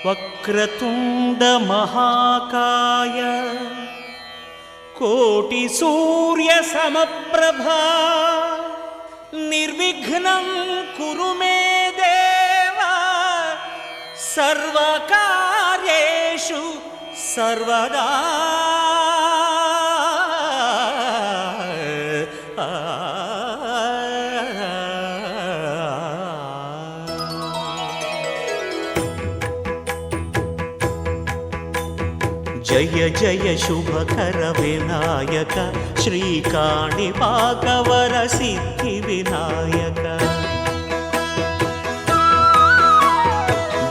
వక్రతుండ మహాకాయ కోటి సూర్య సమప్రభా నిర్విఘ్నం కురు మే దేవా సర్వకార్యేషు సర్వదా. జయ జయ శుభకర వినాయక శ్రీకాణిపాకవర సిద్ధి వినాయక.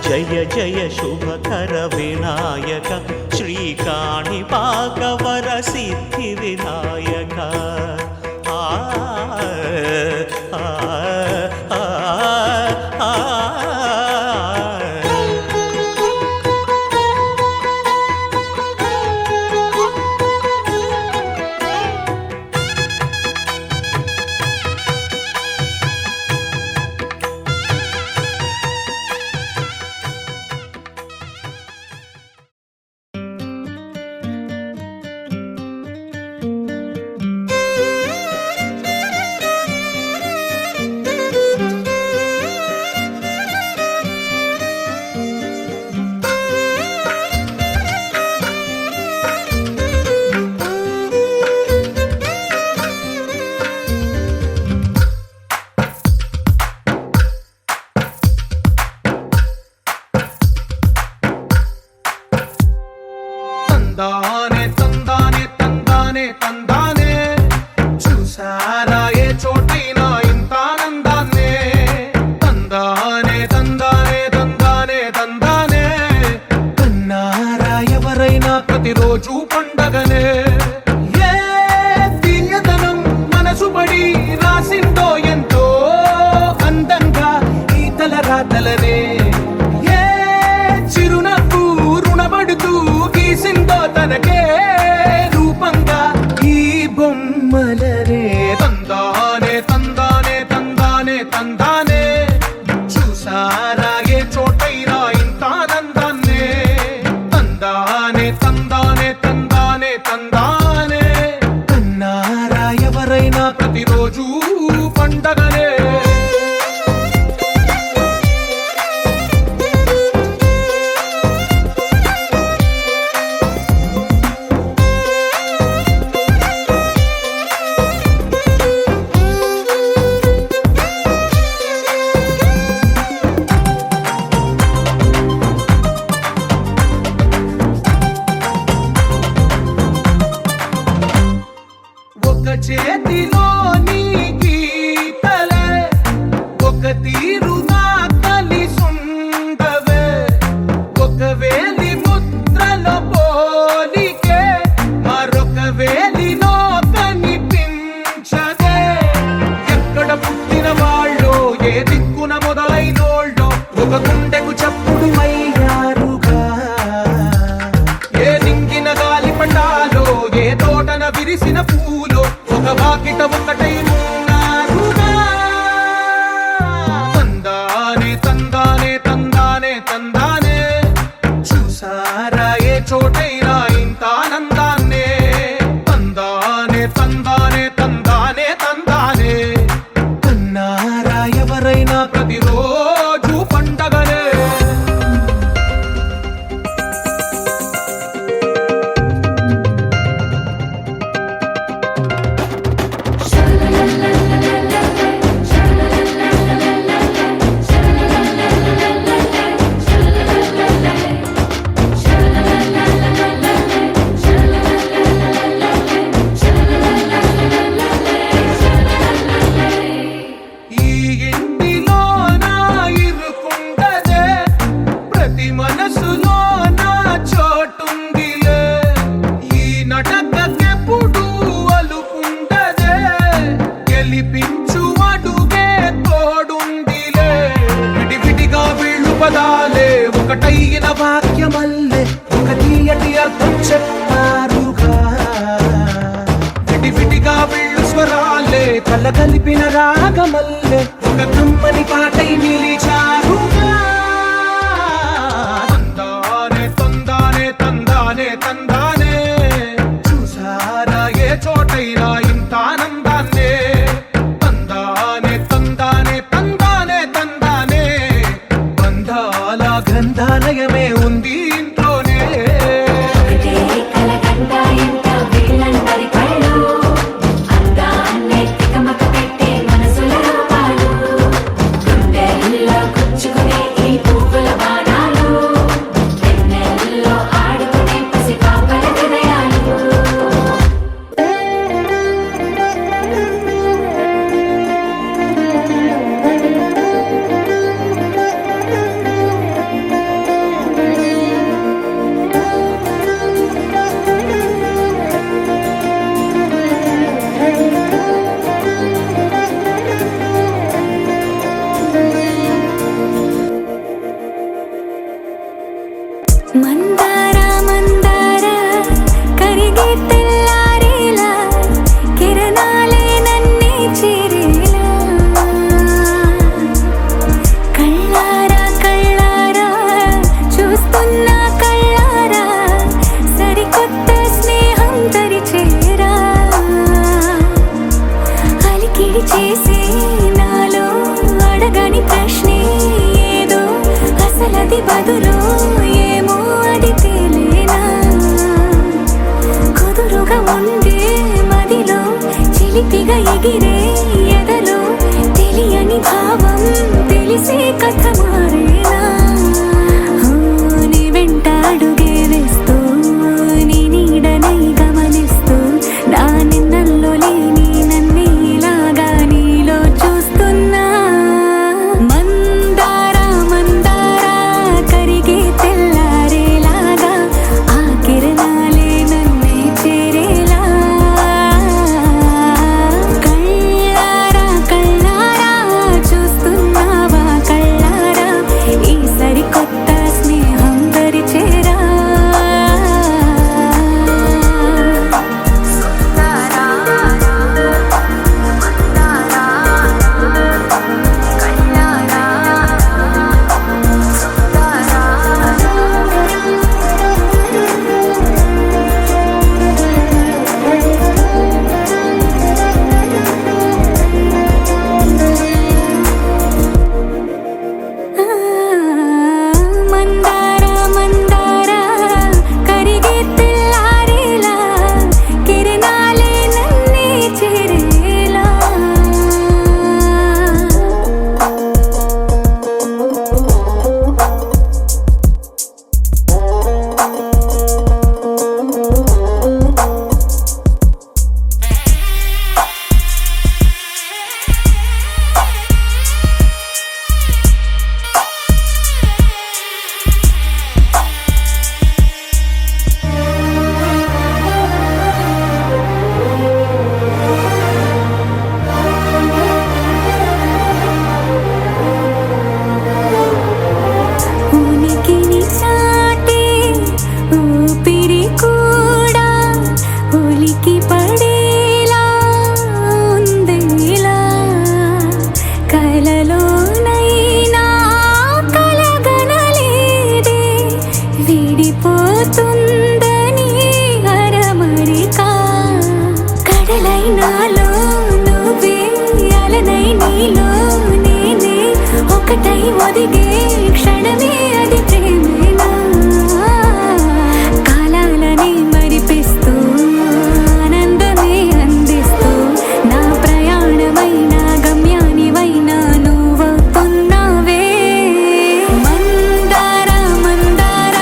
జయ జయ శుభకర వినాయక శ్రీకాణిపాకవర సిద్ధి వినాయక. ఆ ఆ ఆ ఆ తందానే తందానే తందానే తందానే చూసారా ఏ చోటైనా ఇంత ఆనందాన్నే. తందానే తందానే తందానే తందానే కన్నారా ఎవరైనా ప్రతిరోజు పండగనే. ఏ తీయదనం మనసు పడి రాసిందో ఎంతో అందంగా ఈ తలరాతలనే. ఏ చిరునవ్వు రుణపడుతూ గీసిందో తనకే రూపంగా ఈ బొమ్మలనే. తందానే తందానే తందానే తందానే చూసారా ఏ చోటైనా ఇంత ఆనందాన్నే. తందానే తందానే తందానే తందానే కన్నారా ఎవరైనా ప్రతిరోజు పండగనే. ఒక చేతిలోని గీతలే ఒక తీరుగా కలిసుండవే. ఒక వేలి ముద్రలో పోలికే మరొక వేలిలో కనిపించదే. ఎక్కడ పుట్టిన వాళ్ళో ఏ దిక్కున మొదలైనోళ్ళో ఒక గుండెకు చప్పుడు అయ్యారుగా. ఏ నింగిన గాలి పటాలో ఏ తోటన విరిసిన పూలో ఒక వాకిట ఒకటై ఉన్నారుగా. తందానే తందానే తందానే తందానే చూసారా ఏ చోటైనా ఇంత ఆనందాన్నే. తందానే తందానే తందానే తందానే కన్నారా ఎవరైనా ప్రతిరోజు పండగనే. ఈ ఇంటిలో నా ఇరుకుండదే ప్రతి మనసులో నా చోటుందిలే. ఈ నటకెప్పుడు అలుకుండదే గెలిపించు అడుగే తోడుందిలే. విడివిడిగా వీళ్ళు పదాలే ఒకటైన వాక్యమల్లే ఒక తీయటి అర్థం చెప్పారుగా. విడివిడిగా వీళ్ళు స్వరాలే కల కలిపిన రాగమల్లే ఒక కమ్మని పాటై నిలిచారుగా. ఎవరికైనా ఇంత ఆనందాన్నే తందానే తందానే తందానే తందానే బంధాల గంధాలయమే ఉంది ఇంట్లోనే మందార మందార కరిగే తెల్లారేలా కిరణాలే నన్నే చేరేలా కళ్ళారా కళ్ళారా చూస్తున్నా కళ్ళారా సరికొత్త స్నేహం తరిచేరా అలికిడి చేసే నాలో అడగని ప్రశ్నే ఏదో అసలది బదులు ఉండే మదిలో చిలిపిగా ఎగిరే ఎదలో తెలియని భావం తెలిసే కథ మారేనా నీ వెంట అడుగే వేస్తూ నీ నీడనై గమనిస్తూ నా నిన్నల్లో లేని నన్నే ఇలాగా నీలో చూస్తున్నా మందార మందార కరిగే తెల్లారేలాగా ఆ కిరణాలే ఒదిగే క్షణమే అది ప్రేమేనా కాలాలని మరిపిస్తూ ఆనందమే అందిస్తూ నా ప్రయాణమైన గమ్యానివైనా నువ్వవుతున్నావే మందార మందార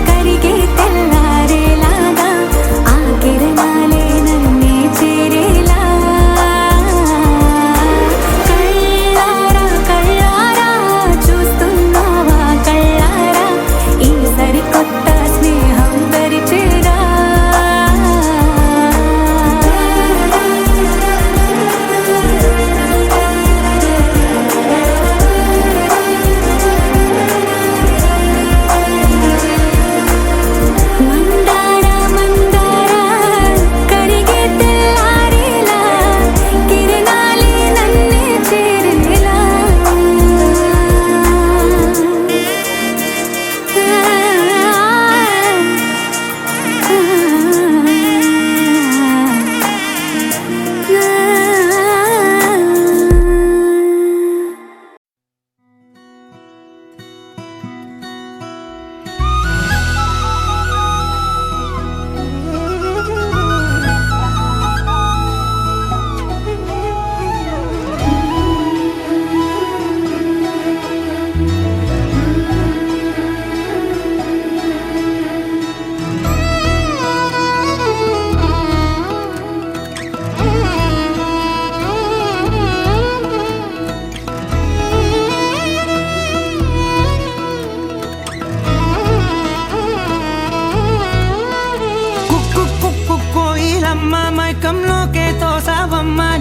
కరిగే తెల్లారేలాగా ఆ కిరణాలే నన్నే చేరేలా కళ్ళారా కళ్ళారా చూస్తున్నావా కళ్ళ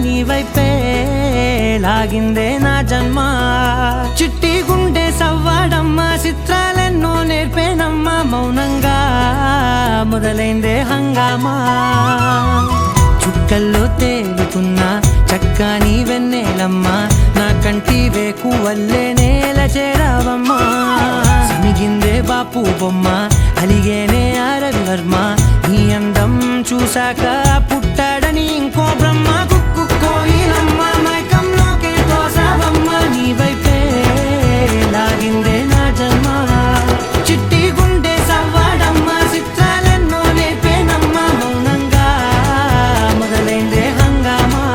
నీ వైపే లాగిందే నా జన్మ చిట్టి గుండె సవ్వాడమ్మా చిత్రాలెన్నో నేర్పేనమ్మా మౌనంగా మొదలైందే హంగామా చుక్కల్లో తేలుతున్నా చక్కని వెన్నెలమ్మా నా కంటి వేకు వల్లే నేల చేరావమ్మా సమిగిందే బాపు బొమ్మ అలిగేనే ఆరవి వర్మ నీ అందం చూశాక పుట్టాడని ఇంకో బ్రహ్మ కుక్కు కోయిలమ్మ మైకంలోకే తోసావమ్మ నీ వైపే లాగిందే నా జన్మ చిట్టి గుండె సవ్వాడమ్మ చిత్రాలెన్నో నేర్పేనమ్మ మౌనంగా మొదలైందే హంగామా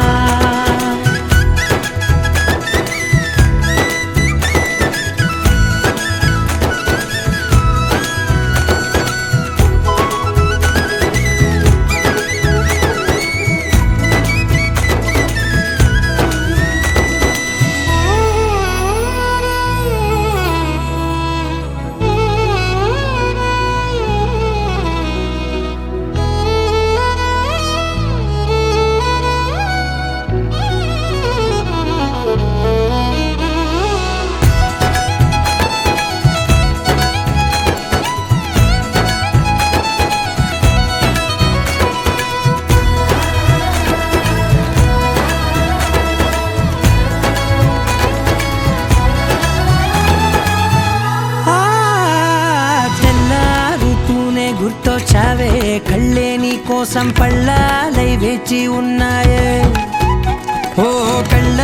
గుర్తొచ్చావే కళ్ళే నీ కోసం పళ్ళాలై వేచి ఉన్నాయే ఓ కళ్ళ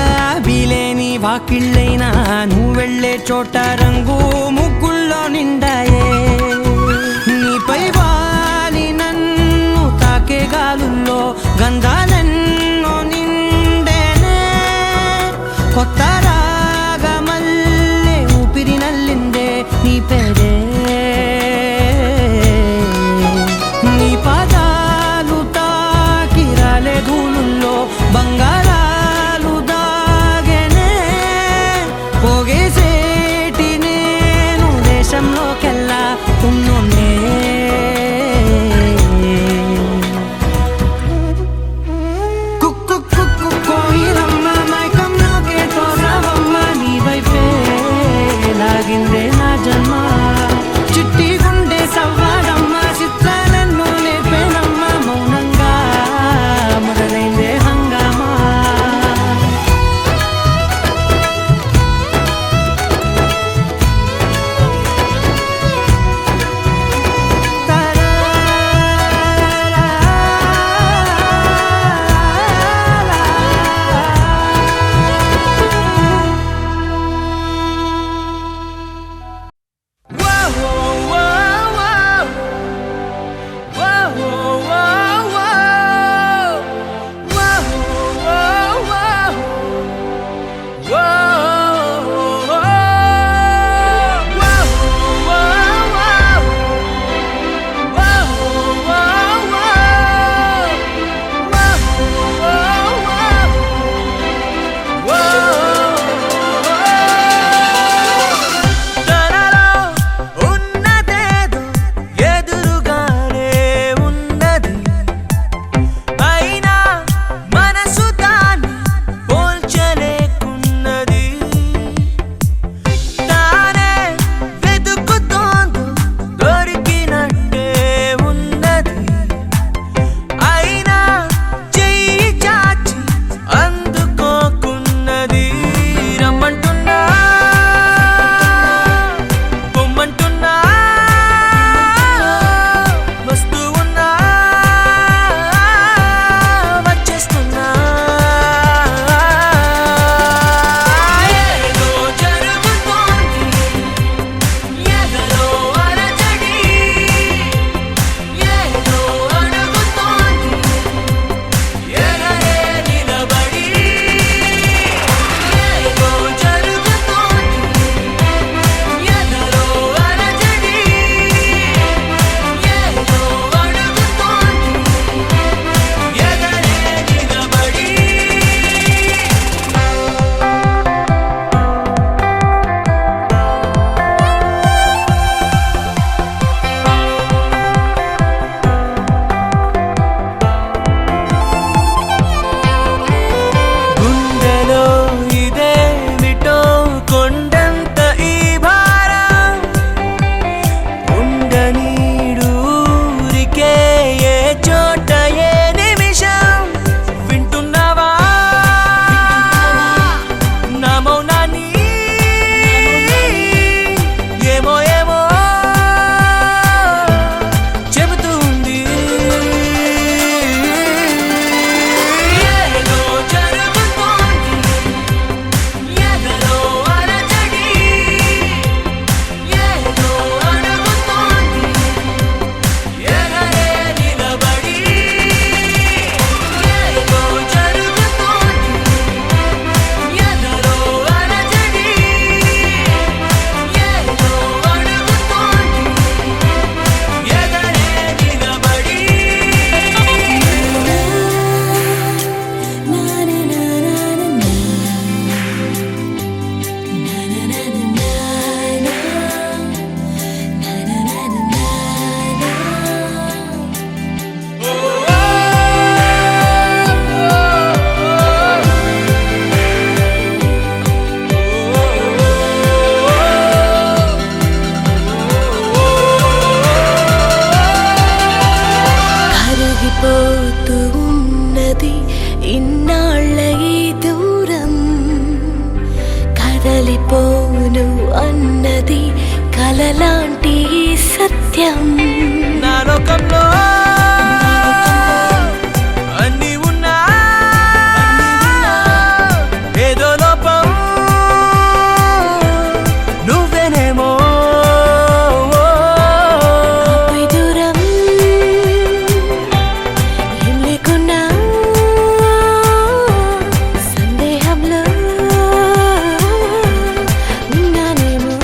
బీలేని వాకిళ్ళైనా నువ్వు వెళ్ళే చోట రంగు ముగ్గుల్లో నిండాయే నీపై వాలి నన్ను తాకే గాలుల్లో గంధాలెన్నో నిండేనే కొత్త రాగమల్లే ఊపిరి నల్లిందే నీ పేరే పాదాలు తాకిరాలే ధూళుల్లో బంగారాలు దాగెనే పోగేసేటి నేను దేశంలోకెల్లా ఉన్నది కలలాంటి సత్యం. నా లోకంలో అన్నీ ఉన్నా ఏదో లోపం నువ్వేనేమో. ఆపై దూరం ఏం లేకున్నా సందేహంలో ఉన్నానేమో.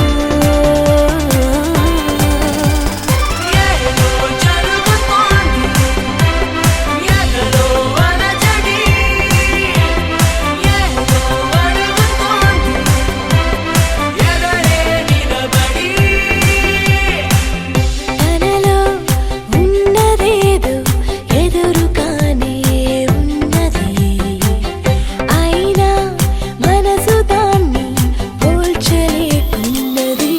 తనలో ఉన్నదేదో ఎదురుగానే ఉన్నది, అయినా మనసు దాన్ని పోల్చలేకున్నది.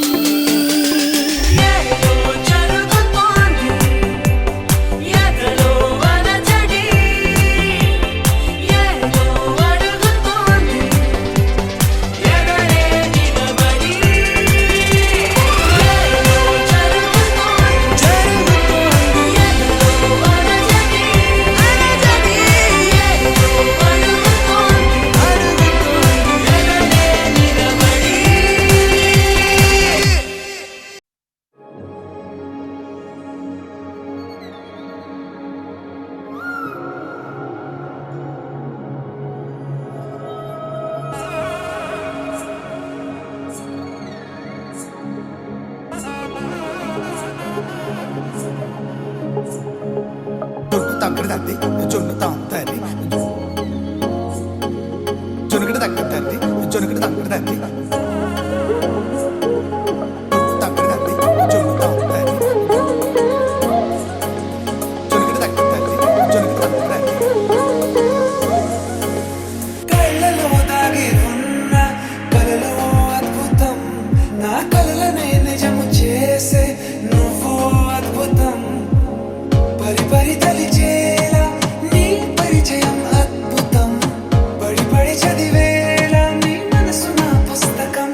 జొన్ను తగ్గడి తద్ది జొన్ను తాంతది జొనుగడ తగ్గడి తద్ది జొనుగడ తగ్గడి తద్ది తగ్గడి తద్ది జొన్ను తాంతది జొనుగడ తగ్గడి తద్ది జొనుగడ తగ్గడి తద్ది. కళ్ళలో దాగి ఉన్న కలలో అద్భుతం, నా కలలనే నిజము చేసే నువ్వు అద్భుతం. పరి పరి తలిచేలా నీ పరిచయం అద్భుతం, పడి పడి చదివేలా నీ మనసు నా పుస్తకం.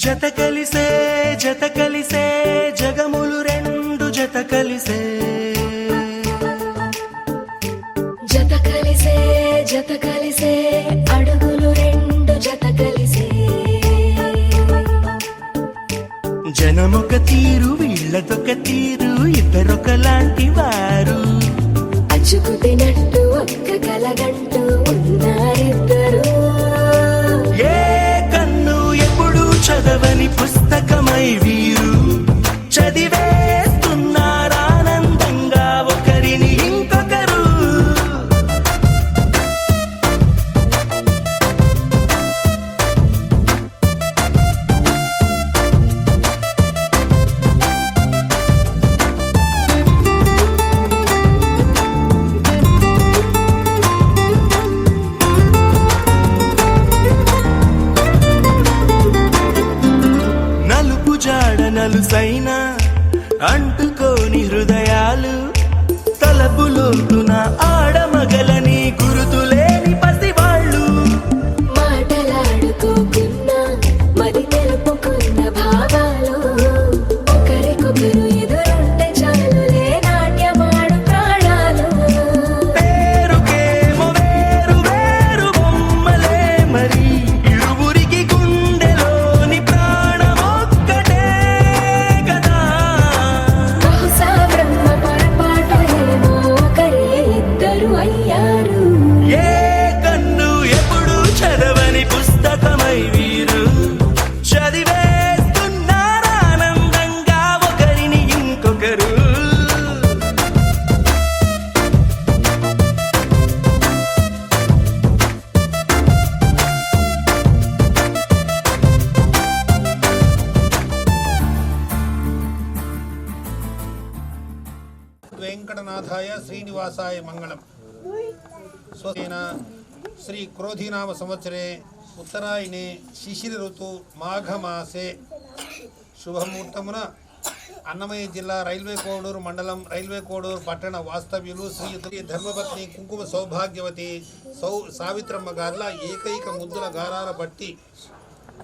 జత కలిసే జగములు రెండు జత కలిసే జత కలిసే అడుగులు రెండు జత కలిసే జనమొక తీరు వీళ్ళదొక తీరు ఇద్దరొకలాంటి వారు అచ్చుకు తినట్టు ఒక్క కలగంటూ ఉన్నారిద్దరు ఏ కన్ను ఎప్పుడు చదవని పుస్తకమై వీరు చదివేస్తున్నారానందంగా ఒకరిని ఇంకొకరు నలుపు జాడ నలుసైన అంటుకోని హృదయాలు తలపులోతున ఆడమగలని గురుతులేని పసివాళ్ళు మాటలాడుకోకున్నా మరి తెలుపుకున్న భావాలు ఒకరికొకరు ఎదురుంటే చాలులే నాట్యమాడు ప్రాణాలు పేరుకేమో వేరు వేరు బొమ్మలే మరి ఇరువురికి గుండెలోని ప్రాణమొక్కటే కదా బహుశా బ్రహ్మ పొరపాటు ఏమో ఒకరే ఇద్దరు అయ్యారు ఏ కన్ను ఎప్పుడు చదవని పుస్తకమై వీరు చదివేస్తున్నారానందంగా ఒకరిని ఇంకొకరు వెంకటనాథాయ శ్రీనివాసాయ మంగళం. స్వస్తిన శ్రీ క్రోధీనామ సంవత్సరే ఉత్తరాయణే శిశిర ఋతు మాఘమాసే శుభముహూర్తమున అన్నమయ్య జిల్లా రైల్వే కోడూరు మండలం రైల్వే కోడూరు పట్టణ వాస్తవ్యులు శ్రీ ధర్మపత్ని కుంకుమ సౌభాగ్యవతి సావిత్రమ్మ గార్ల ఏకైక ముద్దుల గారాల బట్టి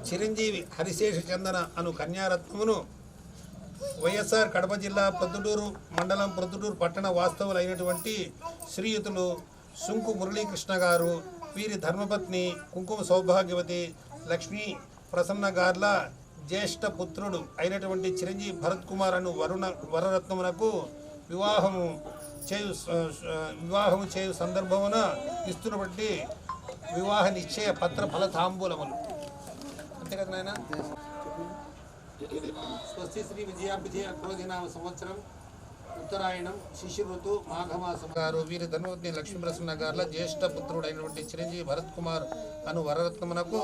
చిరంజీవి హరిశేష చందన అను కన్యారత్నమును వైఎస్ఆర్ కడప జిల్లా ప్రొద్దుటూరు మండలం ప్రొద్దుటూరు పట్టణ వాస్తవులైనటువంటి శ్రీయుతులు సుంకు మురళీకృష్ణ గారు వీరి ధర్మపత్ని కుంకుమ సౌభాగ్యవతి లక్ష్మీ ప్రసన్న గార్ల జ్యేష్ఠ పుత్రుడు అయినటువంటి చిరంజీవి భరత్ కుమార్ అను వరరత్నమునకు వివాహము చేయు సందర్భమున ఇస్తున్నటువంటి వివాహ నిశ్చయ పత్ర ఫలతాంబూలములు. అంతే కదా నాయన. స్వస్తి శ్రీ విజయాభిజయ క్రోధినామ సంవత్సరం ఉత్తరాయణం శిశిర ఋతు మాఘమాసం గారు వీరి ధర్మపత్ని లక్ష్మీప్రసన్న గార్ల జ్యేష్ఠ పుత్రుడైనటువంటి చిరంజీవి భరత్ కుమార్ అను వరరత్నమునకు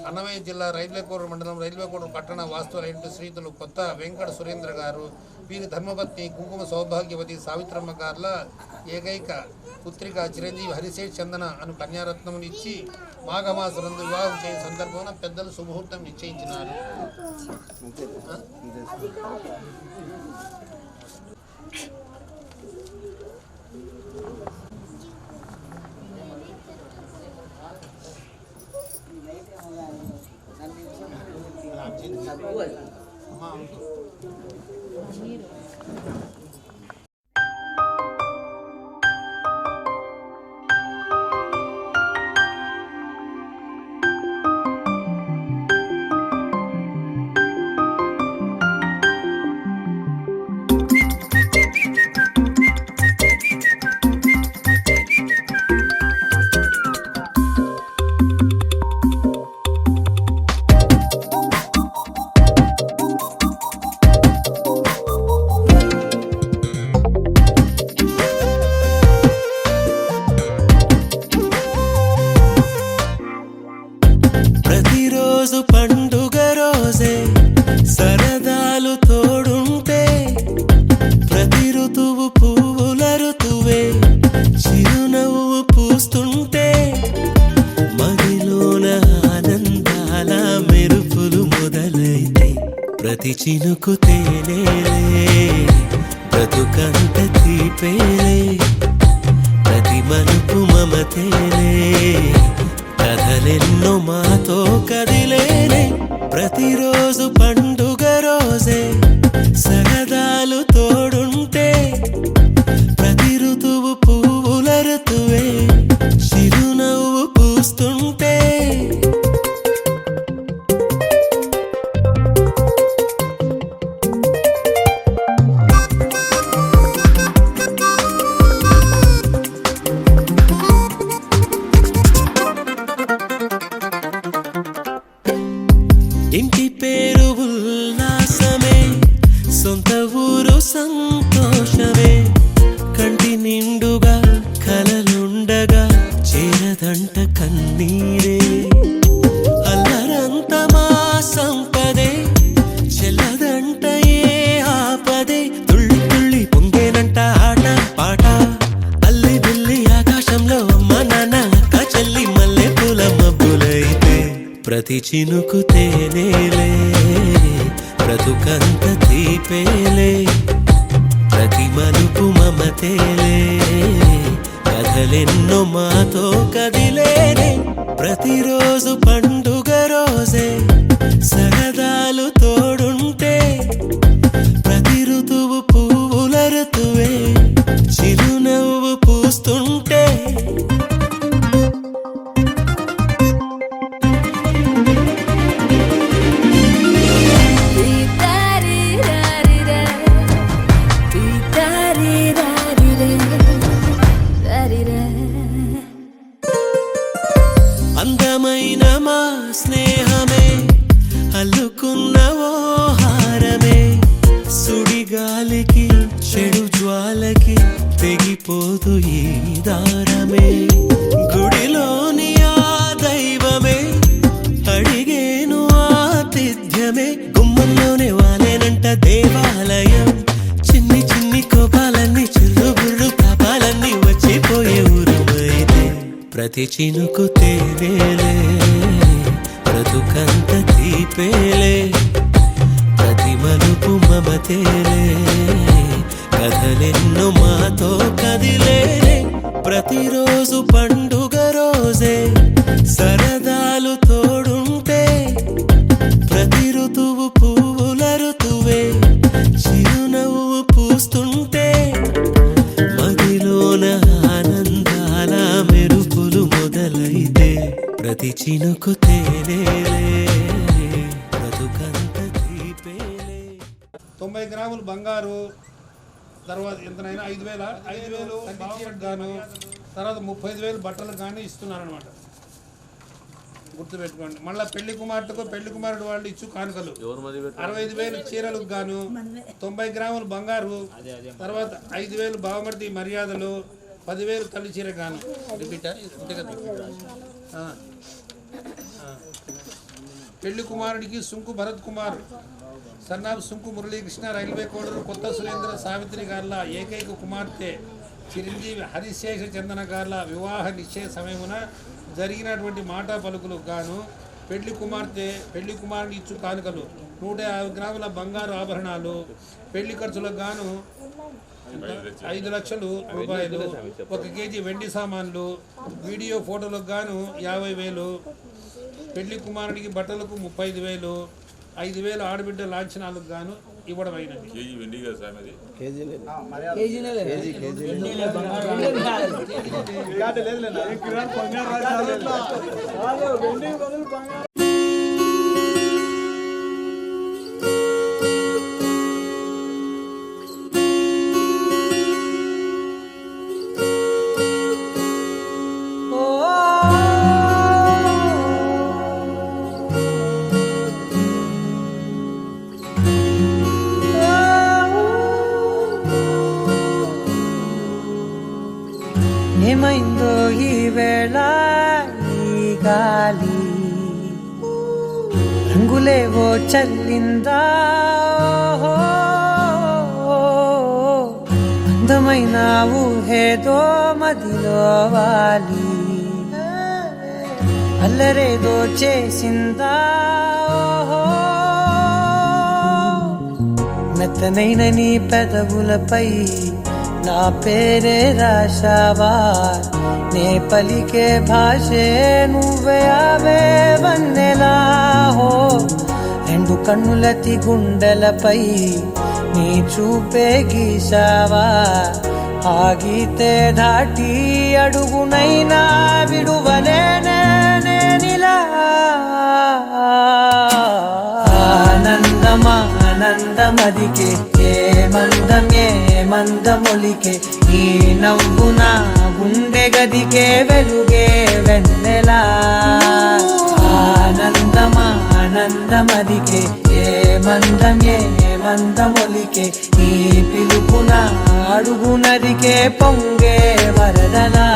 అన్నమయ్య జిల్లా రైల్వే కోడూరు మండలం రైల్వే కోడూరు పట్టణ వాస్తువులైనటువంటి శ్రీతులు కొత్త వెంకట సురేంద్ర గారు వీరి ధర్మపత్ని కుంకుమ సౌభాగ్యవతి సావిత్రమ్మ గార్ల ఏకైక పుత్రిక చిరంజీవి హరిశేష్ చందన అను కన్యారత్నమును ఇచ్చి మాఘమాసనందు వివాహం చేయ సందర్భంలో పెద్దలు శుభముహూర్తం నిశ్చయించినారు. ప్రతి చినుకు తేలేలే బ్రతుకంత తీపేలే ప్రతి మలుపు మమతేలే కథలెన్నో మాతో కదిలేలే ప్రతిరోజు పండుగ రోజే సరదాలు తోడుంటే ప్రతి ఋతువు పువ్వుల ఋతువే చిరునవ్వు పూస్తుంటే ఇంటి పేరు ఉల్లాసమే సొంత ఊరు సంతోషమే కంటి నిండుగా కలలుండగా చేరదంట కన్నీరే అల్లరంత మా సంపదే చెల్లదంట ఏ ఆపదే తుళ్ళి తుళ్ళి పొంగేనంట ఆట పాట అల్లి బిల్లి ఆకాశంలో అమ్మ నాన్న అక్క చెల్లి మల్లె పూల మబ్బులైతే ప్రతి చినుకు తేనేలే బ్రతుకంత తీపేలే ప్రతి మలుపు మమతేలే కథలెన్నో మాతో కదిలేనే ప్రతిరోజు పండుగ రోజే సరదాలు తోడుంటే ప్రతి ఋతువు పువ్వుల ఋతువే చిరునవ్వు పూస్తుంటే అందమైన మా స్నేహమే అల్లుకున్న ఓ హారమే సుడిగాలికి చెడు జ్వాలకి తెగిపోదు ఈ దారమే గుడిలోని ఆ దైవమే అడిగేను ఆతిథ్యమే గుమ్మంలోనే వాలేనంట దేవాలయం చిన్ని చిన్ని కోపాలన్నీ చిరుబుర్రు పాపాలన్నీ వచ్చిపోయే ఊరుమైతే ప్రతి చినుకు తేనేలే బ్రతుకంత తీపేలే ప్రతి మలుపు మమతేలే కథలెన్నో మాతో కదిలేనే ప్రతిరోజు పండుగ రోజే సరదాలు తోడుంటే ప్రతి ఋతువు పువ్వుల ఋతువే చిరునవ్వు పూస్తుంటే మదిలోన ఆనందాల మెరుపులు మొదలైతే ప్రతి చినుకు తేనేలే బ్రతుకంత తీపేలే 90 గ్రాములు బంగారు, తర్వాత ఎంతనైనా 5,000 బావమట్ గాను, తర్వాత 35,000 బట్టలు కానీ ఇస్తున్నారనమాట. గుర్తుపెట్టుకోండి. మళ్ళీ పెళ్లి కుమార్తెకు పెళ్లి కుమారుడు వాళ్ళు ఇచ్చు కానుకలు 65,000 చీరలకు గాను, 90 గ్రాములు బంగారు, తర్వాత 5,000 బావమర్ది మర్యాదలు, 10,000 తల్లి చీర గాను. పెళ్లి కుమారుడికి సుంకు భరత్ కుమార్ సన్నాబ్ సుంకు మురళీకృష్ణ రైల్వే కోడలు కొత్త సురేంద్ర సావిత్రి గార్ల ఏకైక కుమార్తె చిరంజీవి హరిశేష చందన గార్ల వివాహ నిశ్చయ సమయమున జరిగినటువంటి మాటా పలుకులకు గాను పెళ్లి కుమారుని ఇచ్చు కానుకలు 150 గ్రాముల బంగారు ఆభరణాలు, పెళ్లి ఖర్చులకు గాను 5 లక్షల రూపాయలు, 1 కేజీ వెండి సామాన్లు, వీడియో ఫోటోలకు గాను 50,000, పెళ్లి కుమారుడికి బట్టలకు 35,000, 5,000 ఆడబిడ్డ లాంఛనాలకు గాను ఇవ్వడం అయినది. ఏమైందో ఈ వేళ ఈ గాలి రంగులేవో చల్లిందా అందమైన ఊహేదో మదిలో వాలి అల్లరేదో చేసిందా మెత్తనైన నీ పెదవులపై నా పేరే రాశావా నే పలికే భాషే నువ్వే అవే వన్నెలా హో కన్నులతి గుండెలపై నీ చూపే గీసావా ఆగితే దాటి అడుగునైనా విడువలేనే నేనిలా ఆనందమదికే ఏ మందమొలికే ఈ నవ్వు నా గుండె గదికే వెలుగే వెన్నెలా ఆనందమదికే ఏ మందమొలికే ఈ పిలుపున అడుగునదికే పొంగే వరదలా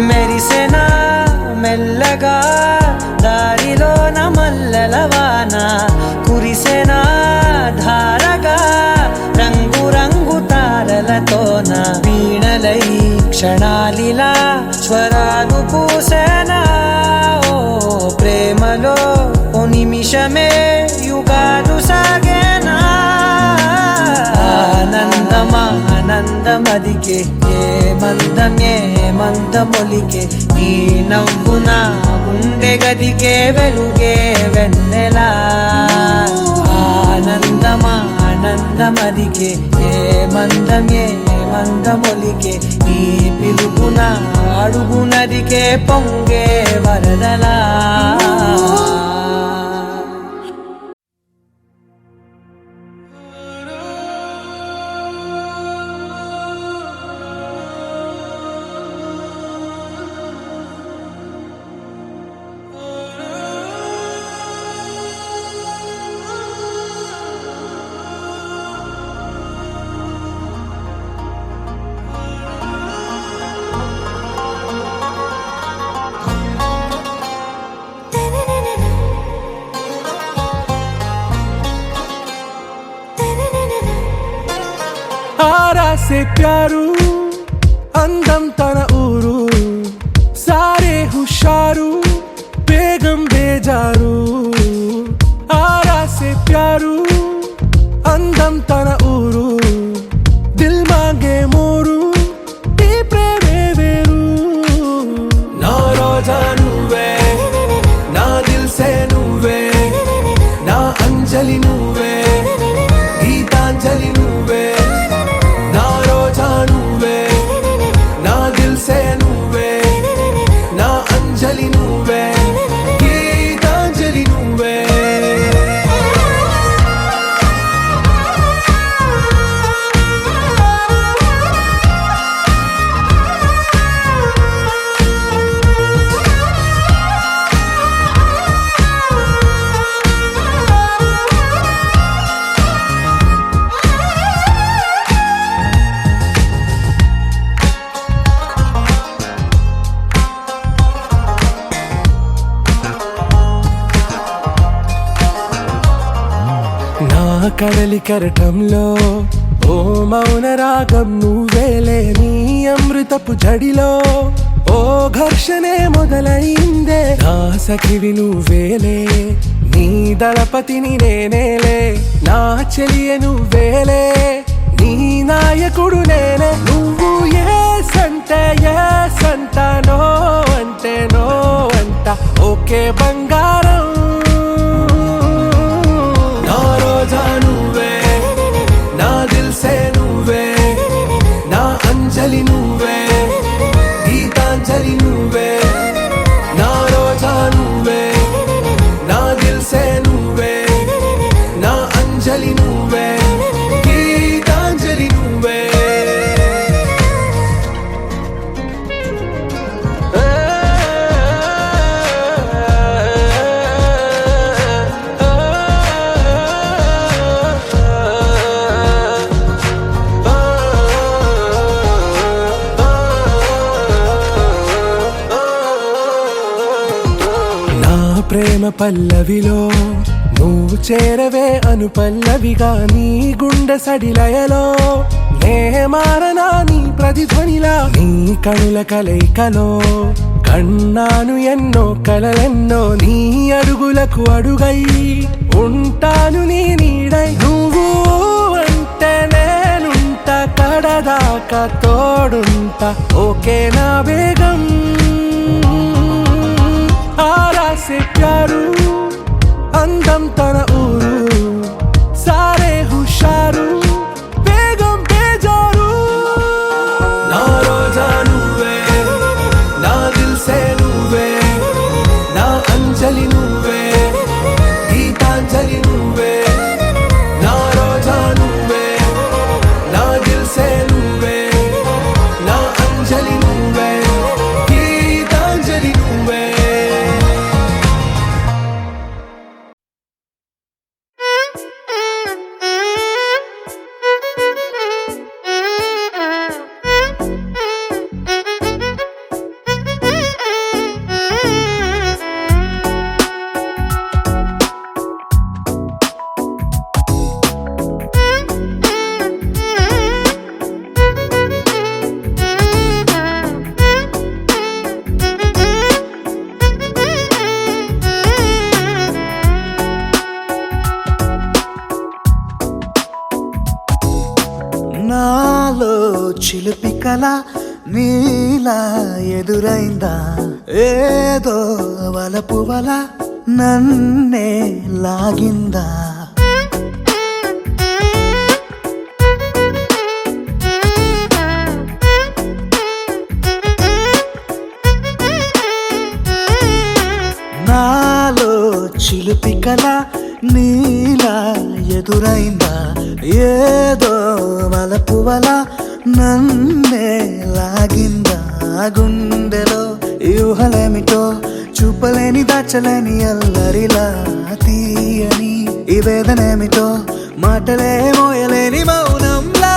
మెరిసెనా మెల్లగా దారిలోన మల్లెలవాన కురిసెనా ధారగా రంగు తారలతోన వీణలై క్షణాలిలా స్వరాలు పూసేనా ఓ ప్రేమలో ఓ నిమిషమే యుగాలు సాగేనా ఆనందమదికే ఏ మందమొలికే ఈ నవ్వు నా గుండె గదికే వెలుగే వెన్నెలా ఆనందమదికే ఏ మందమొలికే ఈ పిలుపున అడుగునదికే పొంగే వరదలా से प्यारू అందం తన ఊరు సారే హుషారు బేగం బేజారు ఆరా సే ప్యారు అందం తన ఊరు దిల్ మాంగే మోరు ఈ ప్రేమే వేరు నా రోజా నువ్వే నా దిల్ సే నువ్వే నా అంజలి నువ్వే గీతాంజలి నువ్వే నా రోజా నువ్వే నా దిల్ సే నువ్వే నా అంజలి నువ్వే గీతాంజలి నువ్వే కడలి కరటంలో ఓ మౌన రాగం నువ్వేలే నీ అమృతపు జడిలో ఓ ఘర్షణే మొదలైందే నా సఖివి నువ్వేలే నీ దళపతిని నేనేలే నా చెలియ నువ్వేలే నీ నాయకుడు నేనే నువ్వు ఏ సంట నో అంటే నో అంట ఓకే బంగారం రోజా నువ్వే నా దిల్ సే నువ్వే నా అంజలి నువ్వే గీతాంజలి నువ్వే నా రోజా నువ్వే ప్రేమ పల్లవిలో నువ్వు చేరవే అను పల్లవిగా నీ గుండె సడిలయలో నే మారనా నీ ప్రతిధ్వనిలా నీ కనుల కలయికలో కన్నాను ఎన్నో కలలెన్నో నీ అడుగులకు అడుగై ఉంటాను నీ నీడై నువ్వు అంటే నేనుంట కడదాకా తోడుంట ఓకే నా బేగం आरा से प्यारू अंदम तन ऊरू सारे हुशारू बेगम बेजारू ना रोजा नुवे ना दिल से नुवे ना अंजलि नुवे गीतांजलि नुवे ना रोजा नुवे ना दिल से नुवे ना अंजलि नुवे गीतांजलि नुवे నాలో చిలిపి కల నీలా ఎదురైందా ఏదో వలపు వల నన్నే లాగిందా నాలో చిలిపి కల నీలా ఎదురైందా ఏదో వలపు వల నన్నే లాగిందా గుండెలో యూహలేమిటో చూపలేని దాచలేని అల్లరిలా తీయని ఈ వేదనేమిటో మాటలే మోయలేని మౌనంలా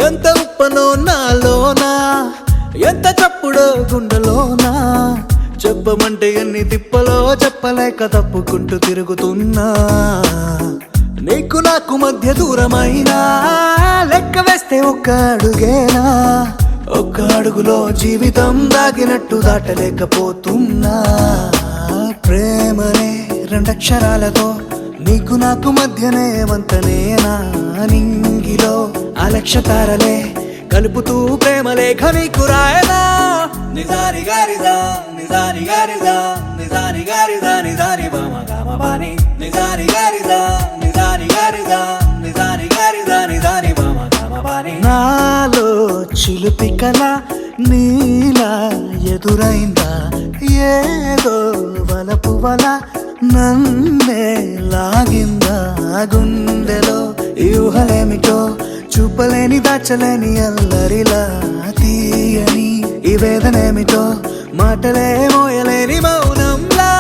ఎంత ఉప్పనో నాలోనా ఎంత చప్పుడో గుండెలోనా చెప్పమంటే ఎన్ని తిప్పలో చెప్పలేక తప్పుకుంటూ తిరుగుతున్నా నీకు నాకు మధ్య దూరమైనా లెక్క వేస్తే ఒక్క అడుగేనా ఒక్క అడుగులో జీవితం దాగినట్టు దాటలేకపోతున్నా ప్రేమనే రెండక్షరాలతో నీకు నాకు మధ్యనే వంతనేనా నింగిలో అలక్ష్య తారలే కలుపుతూ ప్రేమ లేఖ నీకు రాయదా నిజాని గారిదా నిజాని గారిదా నిజాని గారిదా నిజాని బామ గామ బాని నిజాని గారిదా నిజాని గారిదా నిజాని గారిదా నిజాని బామ గామ బాని నాలో చిలిపి కల నీలా ఎదురైందా ఏదో వలపు వల నన్నే లాగిందా గుండెలో యూహలేమిటో చూపలేని దాచలేని అల్లరిలా తీయని ఈ వేదనేమిటో మాటలే మోయలేని మౌనంలా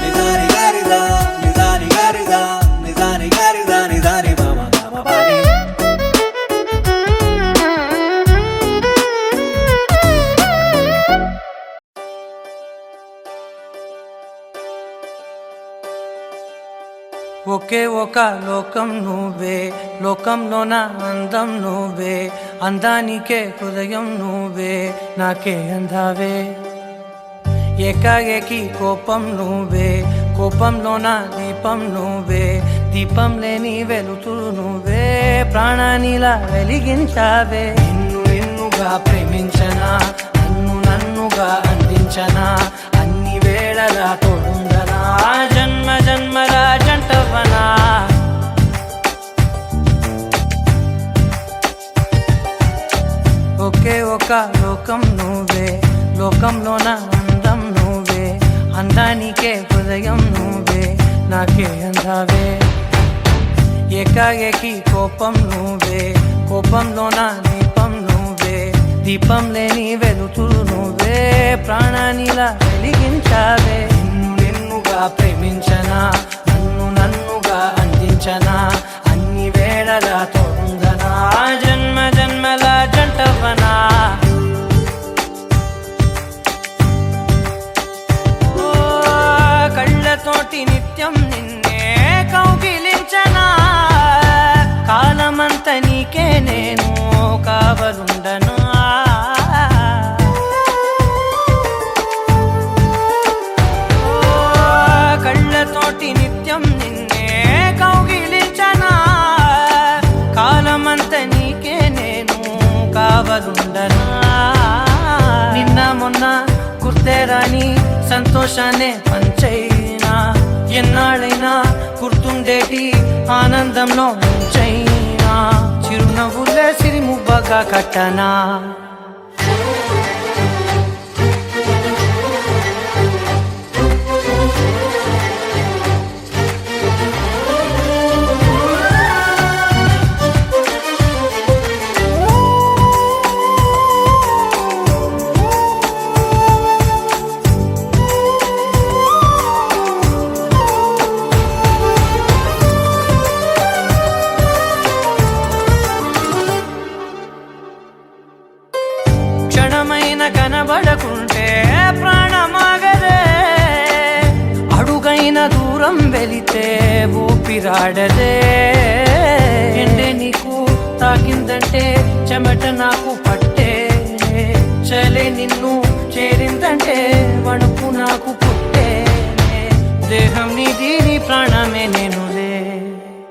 నిజాని గారిదా నిజాని గారిదా నిజాని గారిదా నిజాని బామ గామ బాని ఒకే ఒక లోకం నువ్వే లోకంలో నా అందం నువ్వే అందానికే హృదయం నువ్వే నాకే అందావే ఏకాఏకి కోపం నువ్వే కోపంలో నా దీపం నువ్వే దీపం లేని వెలుతురు నువ్వే, ప్రాణానిలా వెలిగించావే. నిన్నుగా ప్రేమించనా, నన్నుగా అందించనా, అన్ని వేళలా తోడుందనా, జన్మ జన్మల జంటవనా. ఒకే ఒక లోకం నువ్వే, లోకంలోన అందం నువ్వే, అందానికే హృదయం నువ్వే, నాకే అందావే. ఏకాఏకి కోపం నువ్వే, కోపంలోన దీపం నువ్వే, దీపం లేని వెలుతురు నువ్వే, ప్రాణానిలా వెలిగించావే. నిన్నుగా ప్రేమించనా, నన్నుగా అందించనా, అన్ని వేళలా తోడుందనా, జన్మ జన్మల జంటవనా. కళ్ళతోటి నిత్యం నిన్నే కౌగిలించనా, కాలమంత నీకే నేను కావలుండనా. కళ్ళతోటి నిత్యం నిన్నే కౌగిలించనా, కాలమంత నీకే నేను కావలుండనా. నిన్న మొన్న గుర్తేరాని సంతోషాన్ని పంచైనా, ఎన్నాళ్ళైనా గుర్తుండేటి ఆనందంలో ముంచైనా, చిరునవ్వులే సిరిముబ్బగా కట్టనా. క్షణమైన కనబడకుంటే ప్రాణమాగదే, అడుగైన దూరం వెళితే ఊపిరాడదే. ఎండే నీకు తాకిందంటే చెమట నాకు పట్టే, చలే నిన్ను చేరిందంటే వణుకు నాకు పుట్టే. దేహం నీది, నీ ప్రాణమే నేను